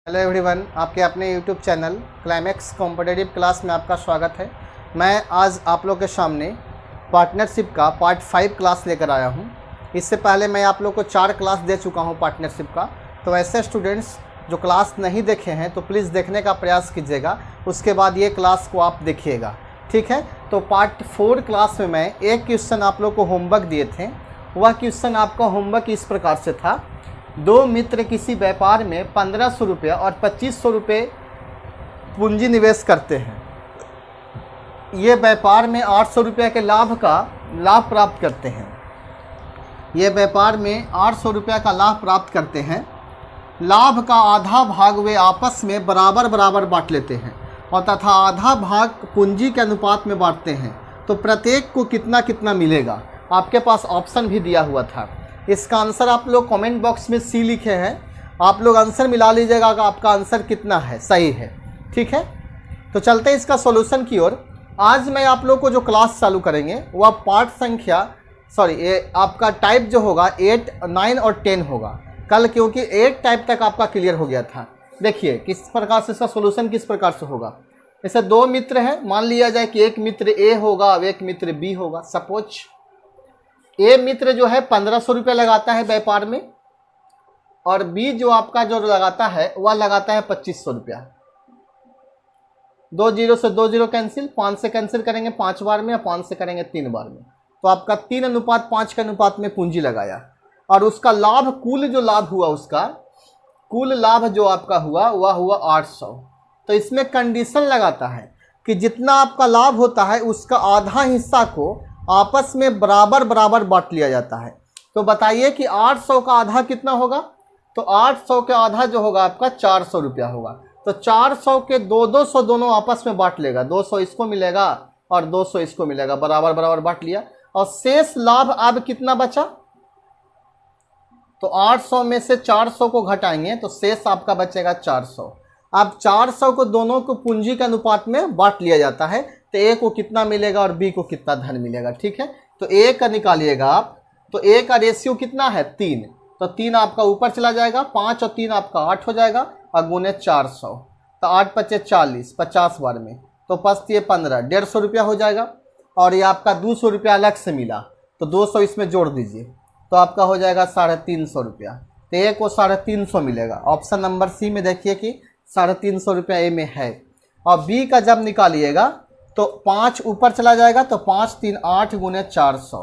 Hello everyone, आपके अपने YouTube channel climax competitive class में आपका स्वागत है। मैं आज आप लोग के सामने पार्टनरशिप का पार्ट 5 क्लास लेकर आया हूं। इससे पहले मैं आप लोग को 4 क्लास दे चुका हूं पार्टनरशिप का। तो ऐसे स्टूडेंट्स जो क्लास नहीं देखे हैं तो प्लीज़ देखने का प्रयास कीजिएगा, उसके बाद ये क्लास को आप देखिएगा, ठीक है। तो पार्ट 4 क्लास में मैं एक क्वेश्चन आप लोग को होमवर्क दिए थे। वह क्वेश्चन आपका होमवर्क इस प्रकार से था: दो मित्र किसी व्यापार में 1500 रुपये और 2500 रुपये पूंजी निवेश करते हैं। ये व्यापार में 800 रुपये के लाभ प्राप्त करते हैं। ये व्यापार में 800 रुपये का लाभ प्राप्त करते हैं। लाभ का आधा भाग वे आपस में बराबर बराबर बांट लेते हैं और तथा आधा भाग पूंजी के अनुपात में बांटते हैं। तो प्रत्येक को कितना कितना मिलेगा? आपके पास ऑप्शन भी दिया हुआ था। इसका आंसर आप लोग कमेंट बॉक्स में सी लिखे हैं। आप लोग आंसर मिला लीजिएगा कि आपका आंसर कितना है, सही है, ठीक है। तो चलते हैं इसका सॉल्यूशन की ओर। आज मैं आप लोग को जो क्लास चालू करेंगे वह पार्ट संख्या ये आपका टाइप जो होगा 8, 9 और 10 होगा कल, क्योंकि 8 टाइप तक आपका क्लियर हो गया था। देखिए किस प्रकार से इसका सॉल्यूशन किस प्रकार से होगा। जैसे दो मित्र हैं, मान लिया जाए कि एक मित्र ए होगा और एक मित्र बी होगा। सपोज ए मित्र जो है 1500 रुपये लगाता है व्यापार में और बी जो आपका जो लगाता है वह लगाता है 2500 रुपया। 2 0 से 2 0 कैंसिल, 5 से कैंसिल करेंगे 5 बार में और 5 से करेंगे 3 बार में। तो आपका 3:5 के अनुपात में पूंजी लगाया और उसका लाभ, कुल जो लाभ हुआ, उसका कुल लाभ जो आपका हुआ वह हुआ 800। तो इसमें कंडीशन लगाता है कि जितना आपका लाभ होता है उसका आधा हिस्सा को आपस में बराबर बराबर बांट लिया जाता है। तो बताइए कि 800 का आधा कितना होगा? तो 800 के आधा जो होगा आपका 400 रुपया होगा। तो 400 के 200 दोनों आपस में बांट लेगा। 200 इसको मिलेगा और 200 इसको मिलेगा, बराबर बराबर बांट लिया। और शेष लाभ अब कितना बचा? तो 800 में से 400 को घटाएंगे तो शेष आपका बचेगा 400। अब 400 को दोनों को पूंजी के अनुपात में बांट लिया जाता है। तो ए को कितना मिलेगा और बी को कितना धन मिलेगा, ठीक है। तो ए का निकालिएगा आप, तो ए का रेशियो कितना है? 3। तो 3 आपका ऊपर चला जाएगा, 5 और 3 आपका 8 हो जाएगा और गुने 400। तो 8 × 5 = 40, 50 बार में तो 5 × 15, 150 रुपया हो जाएगा। और ये आपका 200 रुपया अलग से मिला तो 200 इसमें जोड़ दीजिए तो आपका हो जाएगा 350 रुपया। तो ए को 350 मिलेगा। ऑप्शन नंबर सी में देखिए कि 350 रुपया ए में है। और बी का जब निकालिएगा तो 5 ऊपर चला जाएगा तो 5 × 3 = 8 गुने 400,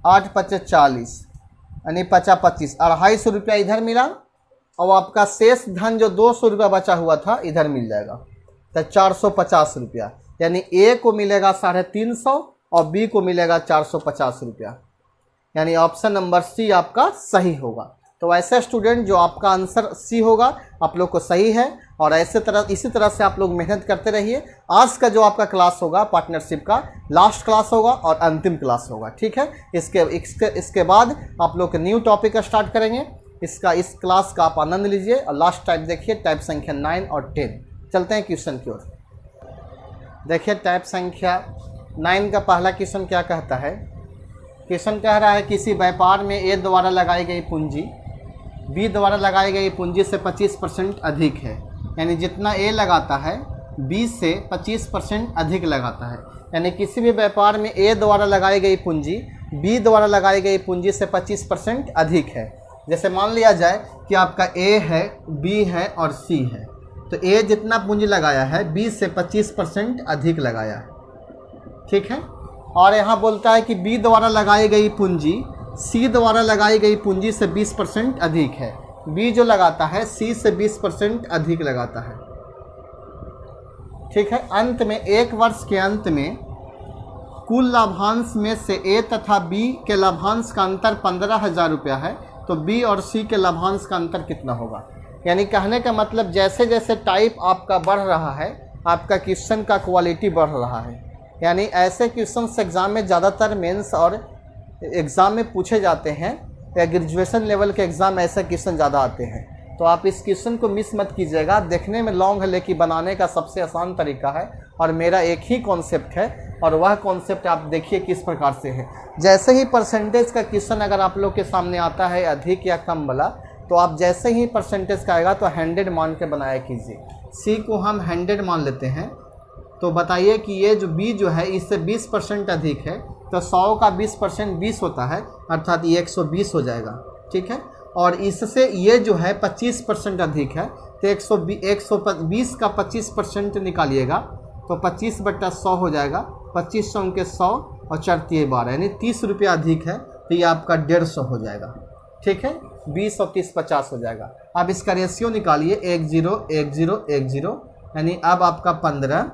8 × 5 = 40 यानी 50 25, 250 रुपया इधर मिला। और आपका शेष धन जो 200 रुपया बचा हुआ था इधर मिल जाएगा। तो 450 रुपया, यानी ए को मिलेगा 350 और बी को मिलेगा 450 रुपया। यानी ऑप्शन नंबर सी आपका सही होगा। तो ऐसे स्टूडेंट जो आपका आंसर सी होगा आप लोग को सही है। और इसी तरह से आप लोग मेहनत करते रहिए। आज का जो आपका क्लास होगा पार्टनरशिप का लास्ट क्लास होगा और अंतिम क्लास होगा, ठीक है। इसके बाद आप लोग न्यू टॉपिक स्टार्ट करेंगे। इस क्लास का आप आनंद लीजिए और लास्ट टाइप देखिए, टाइप संख्या 9 और 10। चलते हैं क्वेश्चन की ओर। देखिए टाइप संख्या 9 का पहला क्वेश्चन क्या कहता है। क्वेश्चन कह रहा है किसी व्यापार में ए द्वारा लगाई गई पूंजी बी द्वारा लगाई गई पूंजी से 25% अधिक है। यानी जितना ए लगाता है बी से 25% अधिक लगाता है। यानी किसी भी व्यापार में ए द्वारा लगाई गई पूंजी बी द्वारा लगाई गई पूंजी से 25% अधिक है। जैसे मान लिया जाए कि आपका ए है, बी है और सी है। तो ए जितना पूंजी लगाया है बी से 25% अधिक लगाया है, ठीक है। और यहाँ बोलता है कि बी द्वारा लगाई गई पूंजी सी द्वारा लगाई गई पूंजी से 20% अधिक है। बी जो लगाता है सी से 20% अधिक लगाता है, ठीक है। अंत में 1 वर्ष के अंत में कुल लाभांश में से ए तथा बी के लाभांश का अंतर 15,000 रुपया है। तो बी और सी के लाभांश का अंतर कितना होगा? यानी कहने का मतलब जैसे जैसे टाइप आपका बढ़ रहा है आपका क्वेश्चन का क्वालिटी बढ़ रहा है। यानी ऐसे क्वेश्चन एग्जाम में ज़्यादातर मेंस और एग्ज़ाम में पूछे जाते हैं या ग्रेजुएशन लेवल के एग्ज़ाम में ऐसे क्वेश्चन ज़्यादा आते हैं। तो आप इस क्वेश्चन को मिस मत कीजिएगा। देखने में लॉन्ग है लेकिन बनाने का सबसे आसान तरीका है और मेरा एक ही कॉन्सेप्ट है और वह कॉन्सेप्ट आप देखिए किस प्रकार से है। जैसे ही परसेंटेज का क्वेश्चन अगर आप लोग के सामने आता है अधिक या कम वाला, तो आप जैसे ही परसेंटेज का आएगा तो 100 मान के बनाया कीजिए। सी को हम 100 मान लेते हैं, तो बताइए कि ये जो बी जो है इससे 20% अधिक है, तो 100 का 20% 20 होता है, अर्थात ये 120 हो जाएगा। ठीक है, और इससे ये जो है 25% अधिक है, तो 120 का 25% निकालिएगा तो 25/100 हो जाएगा। 25 सौ के 100 और 4 × 12 यानी 30 रुपया अधिक है, तो ये आपका 150 हो जाएगा। ठीक है, 20 और 30 50 हो जाएगा। अब इसका रेशियो निकालिए 10 10 10, यानी अब आपका 15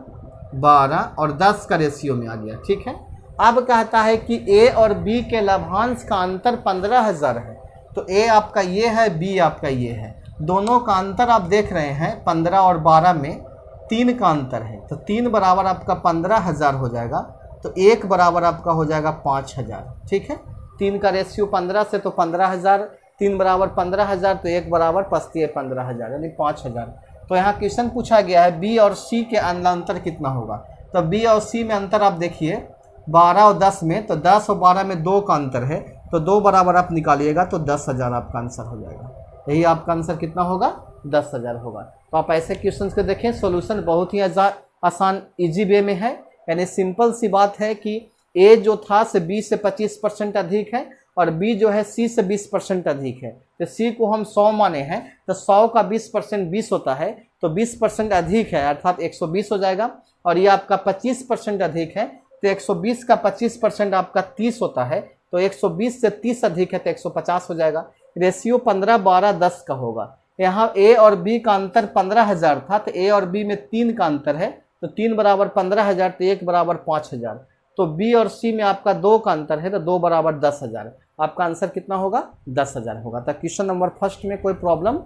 12 और 10 का रेशियो में आ गया। ठीक है, अब कहता है कि ए और बी के लाभांश का अंतर 15,000 है, तो ए आपका ये है, बी आपका ये है, दोनों का अंतर आप देख रहे हैं 15 और 12 में 3 का अंतर है, तो 3 बराबर आपका 15,000 हो जाएगा, तो 1 बराबर आपका हो जाएगा 5,000। ठीक है, 3 का रेशियो 15 से तो 15,000, 3 बराबर 15,000, तो 1 बराबर पस्ती है 15,000 यानी 5,000। तो यहाँ क्वेश्चन पूछा गया है बी और सी के अंतर कितना होगा, तो बी और सी में अंतर आप देखिए 12 और 10 में, तो 10 और 12 में 2 का अंतर है, तो 2 बराबर आप निकालिएगा तो 10,000 आपका आंसर हो जाएगा। यही आपका आंसर कितना होगा, 10,000 होगा। तो आप ऐसे क्वेश्चन को देखें, सॉल्यूशन बहुत ही आसान इजी वे में है, यानी सिंपल सी बात है कि ए जो था से बी से 25% अधिक है और बी जो है सी से 20% अधिक है, तो सी को हम 100 माने हैं, तो 100 का 20% 20 होता है, तो 20% अधिक है अर्थात 120 हो जाएगा, और ये आपका 25% अधिक है, तो 120 का 25% आपका 30 होता है, तो 120 से 30 अधिक है तो 150 हो जाएगा। रेशियो 15 12 10 का होगा। यहाँ ए और बी का अंतर 15,000 था, तो ए और बी में 3 का अंतर है, तो 3 बराबर 15,000, तो 1 बराबर 5,000। तो बी और सी में आपका 2 का अंतर है, तो 2 बराबर 10,000। आपका आंसर कितना होगा, 10,000 होगा। तो क्वेश्चन नंबर फर्स्ट में कोई प्रॉब्लम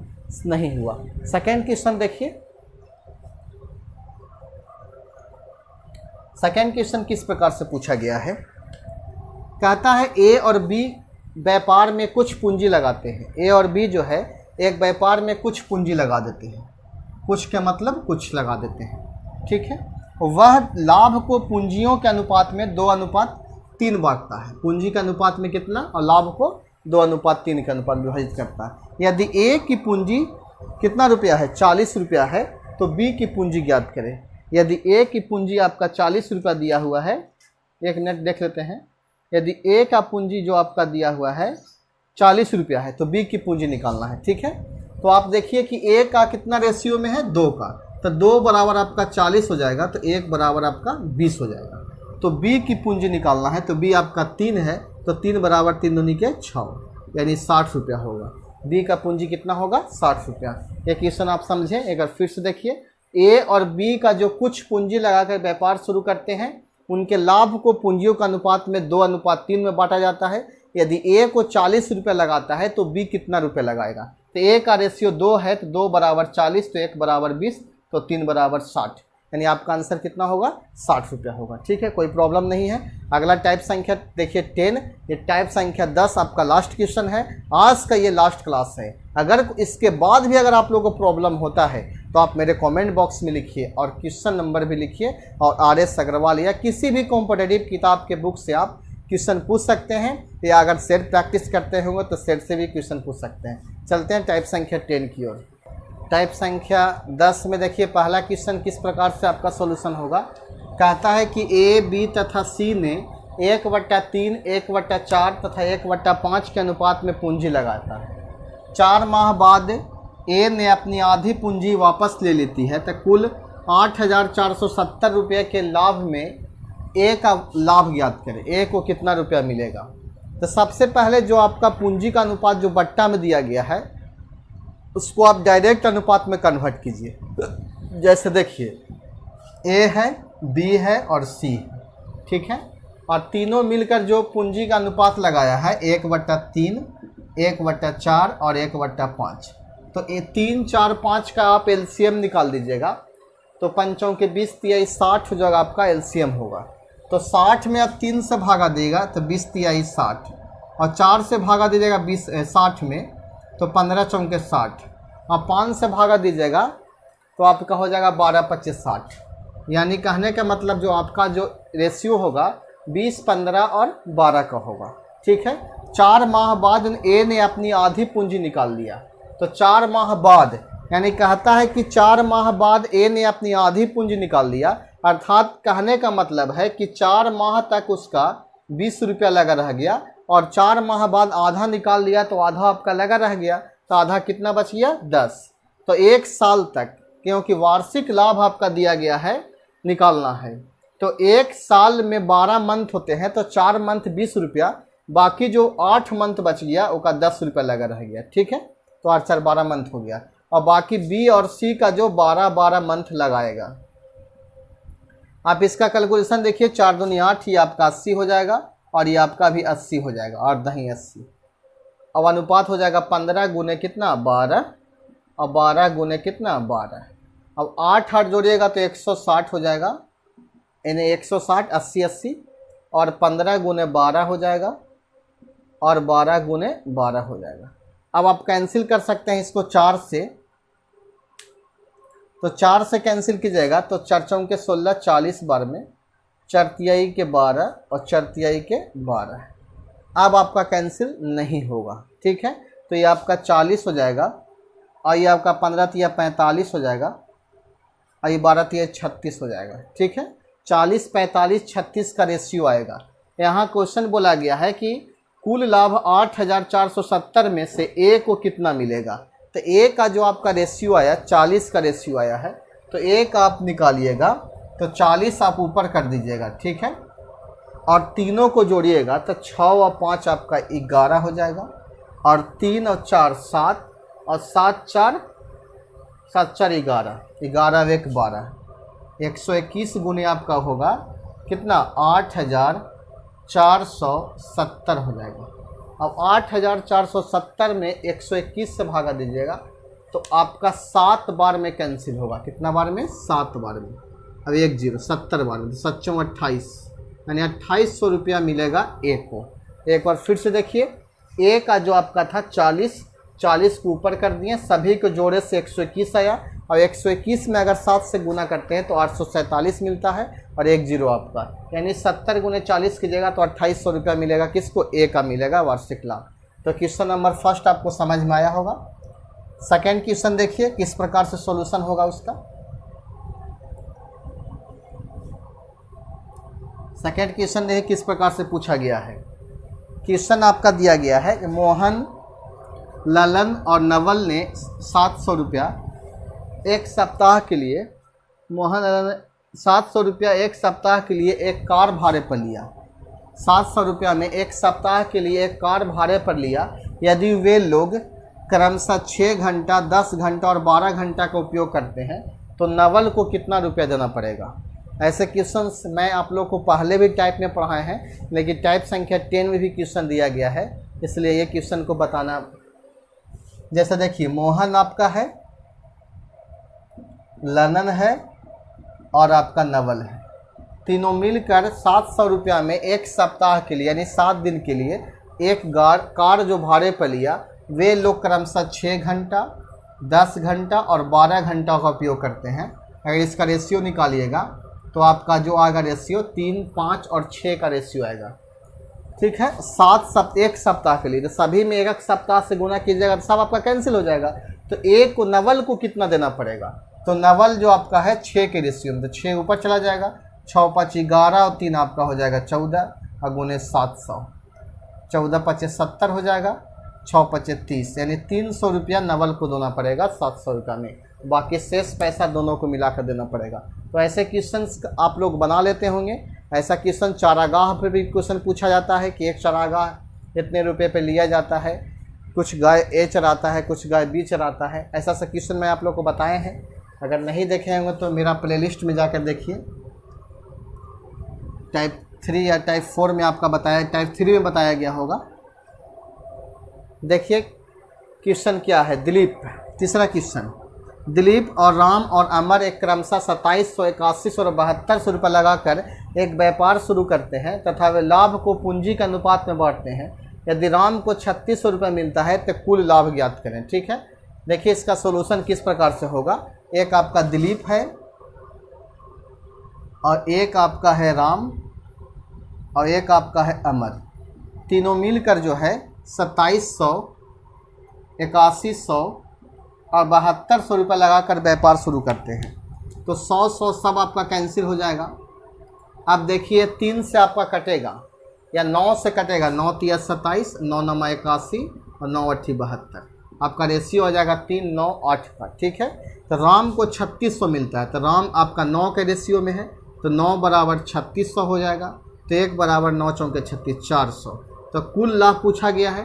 नहीं हुआ। सेकेंड क्वेश्चन देखिए, सेकेंड क्वेश्चन किस प्रकार से पूछा गया है। कहता है ए और बी व्यापार में कुछ पूंजी लगाते हैं। ए और बी जो है एक व्यापार में कुछ पूंजी लगा देते हैं, कुछ के मतलब कुछ लगा देते हैं। ठीक है, वह लाभ को पूंजियों के अनुपात में 2:3 बांटता है। पूंजी के अनुपात में कितना, और लाभ को 2:3 के अनुपात विभाजित करता है। यदि ए की पूंजी कितना रुपया है, 40 रुपया है, तो बी की पूंजी ज्ञात करें। यदि ए की पूंजी आपका 40 रुपया दिया हुआ है, एक मिनट देख लेते हैं। यदि ए का पूंजी जो आपका दिया हुआ है 40 रुपया है, तो बी की पूंजी निकालना है। ठीक है, तो आप देखिए कि ए का कितना रेशियो में है, 2 का, तो 2 बराबर आपका 40 हो जाएगा, तो 1 बराबर आपका 20 हो जाएगा। तो बी की पूंजी निकालना है, तो बी आपका 3 है, तो 3 बराबर 3 दूनी के 6 यानी 60 रुपया होगा। बी का पूंजी कितना होगा, 60 रुपया। ये क्वेश्चन आप समझें, एक बार फिर से देखिए। ए और बी का जो कुछ पूंजी लगाकर व्यापार शुरू करते हैं, उनके लाभ को पूंजियों का अनुपात में 2:3 में बांटा जाता है। यदि ए को 40 रुपये लगाता है, तो बी कितना रुपये लगाएगा, तो ए का रेशियो 2 है, तो 2 बराबर 40, तो 1 बराबर 20, तो 3 बराबर 60, यानी आपका आंसर कितना होगा, 60 रुपया होगा। ठीक है, कोई प्रॉब्लम नहीं है। अगला टाइप संख्या देखिए 10, ये टाइप संख्या 10 आपका लास्ट क्वेश्चन है। आज का ये लास्ट क्लास है। अगर इसके बाद भी अगर आप लोगों को प्रॉब्लम होता है, तो आप मेरे कमेंट बॉक्स में लिखिए और क्वेश्चन नंबर भी लिखिए, और RS अग्रवाल या किसी भी कॉम्पिटिटिव किताब के बुक से आप क्वेश्चन पूछ सकते हैं, या अगर सेट प्रैक्टिस करते होंगे तो सेट से भी क्वेश्चन पूछ सकते हैं। चलते हैं टाइप संख्या 10 की ओर। टाइप संख्या 10 में देखिए पहला क्वेश्चन किस प्रकार से आपका सॉल्यूशन होगा। कहता है कि ए बी तथा सी ने 1/3, 1/4 तथा 1/5 के अनुपात में पूंजी लगाता है। 4 माह बाद ए ने अपनी आधी पूंजी वापस ले लेती है, तो कुल 8,470 रुपये के लाभ में ए का लाभ ज्ञात करें। ए को कितना रुपया मिलेगा। तो सबसे पहले जो आपका पूंजी का अनुपात जो बट्टा में दिया गया है, उसको आप डायरेक्ट अनुपात में कन्वर्ट कीजिए। जैसे देखिए ए है, बी है और सी है। ठीक है, और तीनों मिलकर जो पूंजी का अनुपात लगाया है 1/3, 1/4 और 1/5, तो ये 3 4 5 का आप LCM निकाल दीजिएगा, तो 5 के 20 तिहाई 60 हो जाएगा, आपका LCM होगा। तो 60 में आप 3 से भागा देगा, तो 20 तिहाई 60, और 4 से भागा दीजिएगा 60 में, तो 15 चौके 60, और 5 से भागा दीजिएगा तो आपका हो जाएगा 12 25 60। यानी कहने का मतलब जो आपका जो रेशियो होगा 20 15 और 12 का होगा। ठीक है, 4 माह बाद ए ने अपनी आधी पूंजी निकाल लिया। तो 4 माह बाद, यानी कहता है कि 4 माह बाद ए ने अपनी आधी पूंजी निकाल लिया, अर्थात कहने का मतलब है कि 4 माह तक उसका 20 रुपया लगा रह गया और 4 माह बाद आधा निकाल लिया तो आधा आपका लगा रह गया, तो आधा कितना बच गया 10। तो 1 साल तक, क्योंकि वार्षिक लाभ आपका दिया गया है निकालना है, तो 1 साल में 12 मंथ होते हैं, तो 4 मंथ 20 रुपया, बाकी जो 8 मंथ बच गया उसका 10 रुपया लगा रह गया। ठीक है, तो 8 4 12 मंथ हो गया, और बाकी बी और सी का जो 12 मंथ लगाएगा। आप इसका कैलकुलेशन देखिए, 4 दूनी 8, ये आपका 80 हो जाएगा और ये आपका भी 80 हो जाएगा, और दही 80। अब अनुपात हो जाएगा 15 गुने कितना 12, और 12 गुने कितना 12। अब 8 8 जोड़िएगा तो 160 हो जाएगा, यानी 160 80 80, और 15 गुने 12 हो जाएगा, और 12 गुने 12 हो जाएगा। अब आप कैंसिल कर सकते हैं इसको 4 से, तो 4 से कैंसिल कीजिएगा तो 4 चौके 16, 40 बार में, 4 तिहाई के 12 और 4 तिहाई के 12। अब आपका कैंसिल नहीं होगा। ठीक है, तो ये आपका 40 हो जाएगा, और ये आपका 15 तिया 45 हो जाएगा, और ये 12 तिया 36 हो जाएगा। ठीक है, 40 45 36 का रेशियो आएगा। यहाँ क्वेश्चन बोला गया है कि कुल लाभ 8470 में से ए को कितना मिलेगा, तो ए का जो आपका रेशियो आया 40 का रेशियो आया है, तो ए का आप निकालिएगा तो 40 आप ऊपर कर दीजिएगा। ठीक है, और तीनों को जोड़िएगा तो 6 और 5 आपका 11 हो जाएगा, और 3 और 4 7, और 7 4 11, 11 1 12, 121 गुने आपका होगा कितना 8470 हो जाएगा। अब 8470 में 121 से भागा दीजिएगा तो आपका 7 बार में कैंसिल होगा। कितना बार में 7 बार में। अब 1 0 70 बार में, 7 28, यानी 2800 रुपया मिलेगा ए को। एक बार फिर से देखिए, ए का जो आपका था 40 को ऊपर कर दिए, सभी को जोड़े से 121 आया, और 121 में अगर 7 से गुना करते हैं तो 847 मिलता है, और 1 0 आपका, यानी 70 गुने 40 कीजिएगा तो 2800 रुपया मिलेगा। किसको? ए का मिलेगा वार्षिक लाभ। तो क्वेश्चन नंबर फर्स्ट आपको समझ में आया होगा। सेकेंड क्वेश्चन देखिए किस प्रकार से सॉल्यूशन होगा उसका। सेकेंड क्वेश्चन देखिए किस प्रकार से पूछा गया है। क्वेश्चन आपका दिया गया है कि मोहन, ललन और नवल ने 700 रुपया एक सप्ताह के लिए, मोहन ललन 700 रुपया एक सप्ताह के लिए एक कार भाड़े पर लिया। 700 रुपया में एक सप्ताह के लिए एक कार भाड़े पर लिया। यदि वे लोग क्रमशः 6 घंटा, 10 घंटा और 12 घंटा का उपयोग करते हैं तो नवल को कितना रुपया देना पड़ेगा। ऐसे क्वेश्चंस मैं आप लोग को पहले भी टाइप में पढ़ाए हैं, लेकिन टाइप संख्या 10 में भी क्वेश्चन दिया गया है, इसलिए ये क्वेश्चन को बताना। जैसे देखिए, मोहन आपका है, ललन है और आपका नवल है, तीनों मिलकर 700 रुपया में एक सप्ताह के लिए यानी 7 दिन के लिए एक कार जो भाड़े पर लिया। वे लोग क्रमशः 6 घंटा, 10 घंटा और 12 घंटा का उपयोग करते हैं। अगर इसका रेशियो निकालिएगा तो आपका जो आएगा रेशियो 3, 5 और 6 का रेशियो आएगा। ठीक है, 1 सप्ताह के लिए, तो सभी में एक सप्ताह से गुना कीजिएगा तो सब आपका कैंसिल हो जाएगा। तो एक को नवल को कितना देना पड़ेगा, तो नवल जो आपका है 6 के रेशियो में, तो 6 ऊपर चला जाएगा, 6 5 11 और 3 आपका हो जाएगा 14 और गुने 700, 14 5 70 हो जाएगा, 6 5 30, यानी 300 रुपया नवल को देना पड़ेगा 700 रुपया में। बाकी शेष पैसा दोनों को मिलाकर देना पड़ेगा। तो ऐसे क्वेश्चंस आप लोग बना लेते होंगे। ऐसा क्वेश्चन चारागाह पर भी क्वेश्चन पूछा जाता है कि एक चारागाह इतने रुपए पे लिया जाता है, कुछ गाय ए चराता है, कुछ गाय बी चराता है। ऐसा सा क्वेश्चन मैं आप लोग को बताए हैं। अगर नहीं देखे होंगे तो मेरा प्लेलिस्ट में जाकर देखिए। टाइप 3 या टाइप 4 में आपका बताया, टाइप 3 में बताया गया होगा। देखिए क्वेश्चन क्या है। दिलीप, तीसरा क्वेश्चन, दिलीप और राम और अमर एक क्रमशः 2700, 8100 और 7200 रुपये लगाकर एक व्यापार शुरू करते हैं तथा वे लाभ को पूंजी के अनुपात में बांटते हैं। यदि राम को 3600 रुपये मिलता है तो कुल लाभ ज्ञात करें। ठीक है, देखिए इसका सॉल्यूशन किस प्रकार से होगा। एक आपका दिलीप है और एक आपका है राम और एक आपका है अमर, तीनों मिलकर जो है 2700, 8100 और 7200 रुपये लगा कर व्यापार शुरू करते हैं, तो 100 सब आपका कैंसिल हो जाएगा। अब देखिए 3 से आपका कटेगा या 9 से कटेगा, 9 तिया 27, 9 नमा 81 और 9 अट्ठी 72, आपका रेशियो हो जाएगा 3 9 8 का। ठीक है, तो राम को 3600 मिलता है, तो राम आपका 9 के रेशियो में है, तो 9 बराबर 3600 हो जाएगा, तो 1 बराबर 9 चौके 36, 400। तो कुल लाभ पूछा गया है,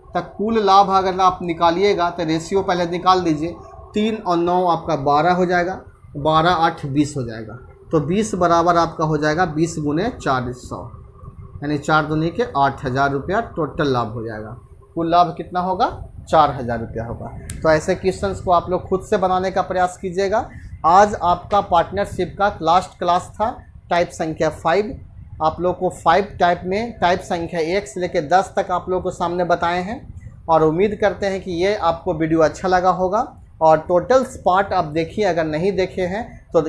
तो कुल लाभ अगर आप निकालिएगा तो रेशियो पहले निकाल दीजिए, 3 और 9 आपका 12 हो जाएगा, 12 8 20 हो जाएगा, तो 20 बराबर आपका हो जाएगा 20 गुने 400, यानी 4 दूनी के 8000 रुपया टोटल लाभ हो जाएगा। कुल लाभ कितना होगा? 4000 रुपया होगा। तो ऐसे क्वेश्चंस को आप लोग खुद से बनाने का प्रयास कीजिएगा। आज आपका पार्टनरशिप का लास्ट क्लास था, टाइप संख्या 5। आप लोग को 5 टाइप में टाइप संख्या 1 से लेकर 10 तक आप लोग को सामने बताए हैं, और उम्मीद करते हैं कि ये आपको वीडियो अच्छा लगा होगा। और टोटल पार्ट आप देखिए, अगर नहीं देखे हैं तो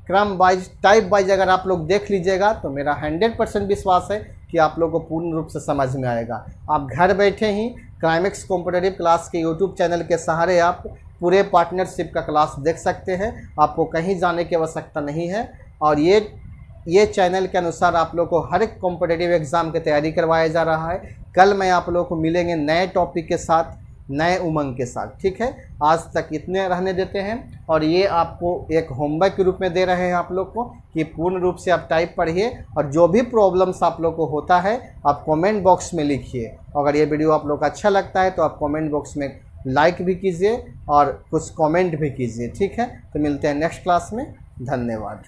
क्रम वाइज टाइप वाइज अगर आप लोग देख लीजिएगा तो मेरा 100% विश्वास है कि आप लोग को पूर्ण रूप से समझ में आएगा। आप घर बैठे ही क्लाइमेक्स कॉम्पिटिटिव क्लास के यूट्यूब चैनल के सहारे आप पूरे पार्टनरशिप का क्लास देख सकते हैं, आपको कहीं जाने की आवश्यकता नहीं है। और ये चैनल के अनुसार आप लोग को हर एक कॉम्पिटिटिव एग्ज़ाम की तैयारी करवाया जा रहा है। कल मैं आप लोग को मिलेंगे नए टॉपिक के साथ, नए उमंग के साथ। ठीक है, आज तक इतने रहने देते हैं, और ये आपको एक होमवर्क के रूप में दे रहे हैं आप लोग को कि पूर्ण रूप से आप टाइप पढ़िए, और जो भी प्रॉब्लम्स आप लोग को होता है आप कमेंट बॉक्स में लिखिए। अगर ये वीडियो आप लोग को अच्छा लगता है तो आप कमेंट बॉक्स में लाइक भी कीजिए और कुछ कमेंट भी कीजिए। ठीक है, तो मिलते हैं नेक्स्ट क्लास में। धन्यवाद।